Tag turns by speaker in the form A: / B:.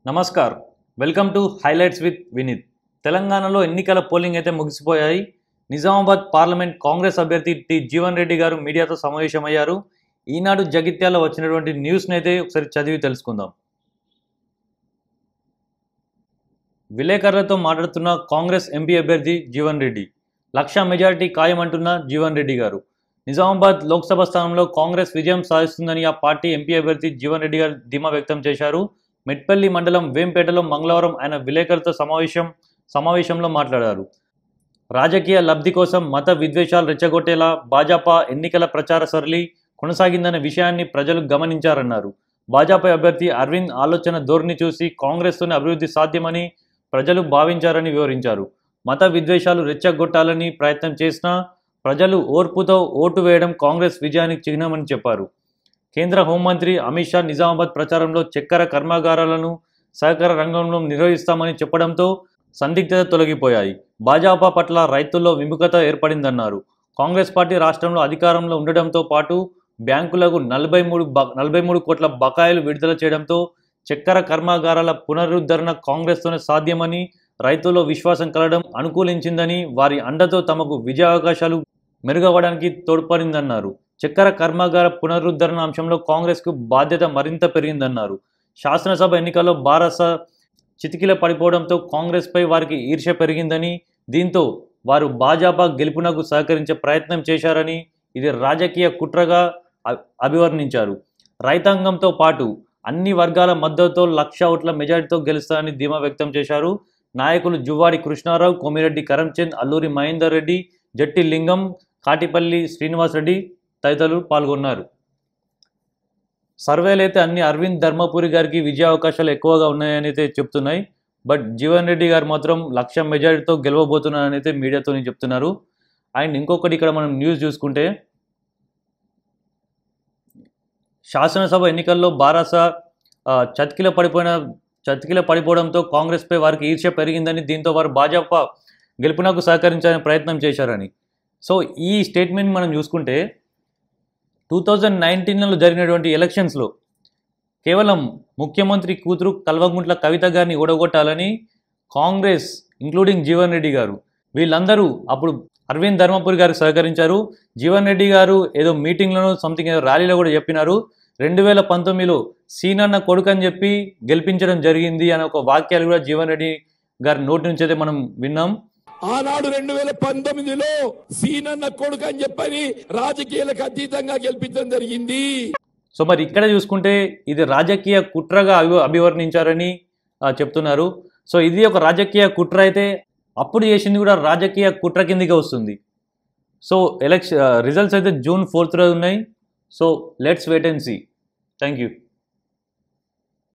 A: Namaskar welcome to highlights with Vineeth. తెలంగాణలో ఎన్నికల polling అయితే ముగిసిపోయాయి. నిజామాబాద్ పార్లమెంట్ కాంగ్రెస్ అభ్యర్థి టి జీవన్ రెడ్డి గారు మీడియాతో సమావేశమయ్యారు. ఈనాడు జగిత్యాల వచ్చినటువంటి న్యూస్ని అయితే ఒకసారి చదివి తెలుసుకుందాం. విలేకరులతో మాట్లాడుతున్న కాంగ్రెస్ ఎంపీ అభ్యర్థి జీవన్ రెడ్డి. 1,00,000 మెజారిటీ ఖాయమంటున్న జీవన్ రెడ్డి గారు. నిజామాబాద్ లోక్సభ స్థానంలో కాంగ్రెస్ విజయం సాధిస్తుందని ఆ పార్టీ ఎంపీ అభ్యర్థి జీవన్ రెడ్డి గారు ధీమా వ్యక్తం చేశారు. మెట్పల్లి మండలం వేంపేటలో మంగళవారం ఆయన విలేకరులతో సమావేశంలో మాట్లాడారు. రాజకీయ లబ్ధి కోసం మత విద్వేషాలు రెచ్చగొట్టేలా భాజపా ఎన్నికల ప్రచార సరళి కొనసాగిందనే విషయాన్ని ప్రజలు గమనించారన్నారు. భాజపా అభ్యర్థి అరవింద్ ఆలోచన ధోరణి చూసి కాంగ్రెస్తోనే అభివృద్ధి సాధ్యమని ప్రజలు భావించారని వివరించారు. మత విద్వేషాలు రెచ్చగొట్టాలని ప్రయత్నం చేసినా ప్రజలు ఓర్పుతో ఓటు వేయడం కాంగ్రెస్ విజయానికి చిహ్నమని చెప్పారు. కేంద్ర హోంమంత్రి అమిత్ షా నిజామాబాద్ ప్రచారంలో చక్కెర కర్మాగారాలను సహకార రంగంలో నిర్వహిస్తామని చెప్పడంతో సందిగ్ధత తొలగిపోయాయి. భాజపా పట్ల రైతుల్లో విముఖత ఏర్పడిందన్నారు. కాంగ్రెస్ పార్టీ రాష్ట్రంలో అధికారంలో ఉండడంతో పాటు బ్యాంకులకు 43 కోట్ల బకాయిలు విడుదల చేయడంతో చక్కెర కర్మాగారాల పునరుద్ధరణ కాంగ్రెస్తోనే సాధ్యమని రైతుల్లో విశ్వాసం కలగడం అనుకూలించిందని, వారి అండతో తమకు విజయావకాశాలు మెరుగవడానికి తోడ్పడిందన్నారు. చక్కెర కర్మాగార పునరుద్ధరణ అంశంలో కాంగ్రెస్కు బాధ్యత మరింత పెరిగిందన్నారు. శాసనసభ ఎన్నికల్లో బారస చితికిల పడిపోవడంతో కాంగ్రెస్పై వారికి ఈర్ష్య పెరిగిందని, దీంతో వారు భాజపా గెలుపునకు సహకరించే ప్రయత్నం చేశారని, ఇది రాజకీయ కుట్రగా అభివర్ణించారు. రైతాంగంతో పాటు అన్ని వర్గాల మద్దతుతో 1,00,000 ఓట్ల మెజారిటీతో గెలుస్తారని ధీమా వ్యక్తం చేశారు. నాయకులు జువ్వాడి కృష్ణారావు, కోమిరెడ్డి కరంచంద్, అల్లూరి మహేందర్ రెడ్డి, జట్టి లింగం, కాటిపల్లి శ్రీనివాసరెడ్డి తదితరులు పాల్గొన్నారు. సర్వేలు అయితే అన్ని అరవింద్ ధర్మపురి గారికి విజయ అవకాశాలు ఎక్కువగా ఉన్నాయని అయితే చెప్తున్నాయి. బట్ జీవన్ రెడ్డి గారు మాత్రం 1,00,000 మెజారిటీతో గెలవబోతున్నారని అయితే మీడియాతో చెప్తున్నారు. అండ్ ఇంకొకటి ఇక్కడ మనం న్యూస్ చూసుకుంటే, శాసనసభ ఎన్నికల్లో బారాస చతికిల పడిపోవడంతో కాంగ్రెస్పై వారికి ఈర్ష్య పెరిగిందని, దీంతో వారు భాజపా గెలుపునకు సహకరించాలని ప్రయత్నం చేశారని. సో ఈ స్టేట్మెంట్ మనం చూసుకుంటే 2019లో జరిగినటువంటి ఎలక్షన్స్లో కేవలం ముఖ్యమంత్రి కూతురు కల్వకుంట్ల కవిత గారిని ఓడగొట్టాలని కాంగ్రెస్ ఇంక్లూడింగ్ జీవన్ రెడ్డి గారు వీళ్ళందరూ అప్పుడు అరవింద్ ధర్మపురి గారికి సహకరించారు. జీవన్ రెడ్డి గారు ఏదో మీటింగ్లోనూ సంథింగ్ ఏదో ర్యాలీలో కూడా చెప్పినారు, 2019లో సీనన్న కొడుకు అని చెప్పి గెలిపించడం జరిగింది అనే ఒక వాక్యాలు కూడా జీవన్ రెడ్డి గారి నోటి నుంచి అయితే మనం విన్నాం.
B: ఆనాడు 2019లో సీనన్న కొడుకు అని చెప్పని రాజకీయాలకు అతీతంగా గెలిపించడం జరిగింది.
A: సో మరి ఇక్కడ చూసుకుంటే ఇది రాజకీయ కుట్రగా అభివర్ణించారని చెప్తున్నారు. సో ఇది ఒక రాజకీయ కుట్ర అయితే అప్పుడు చేసింది కూడా రాజకీయ కుట్ర కిందికి వస్తుంది. సో రిజల్ట్స్ అయితే June 4th ఉన్నాయి. So let's wait and see. Thank you.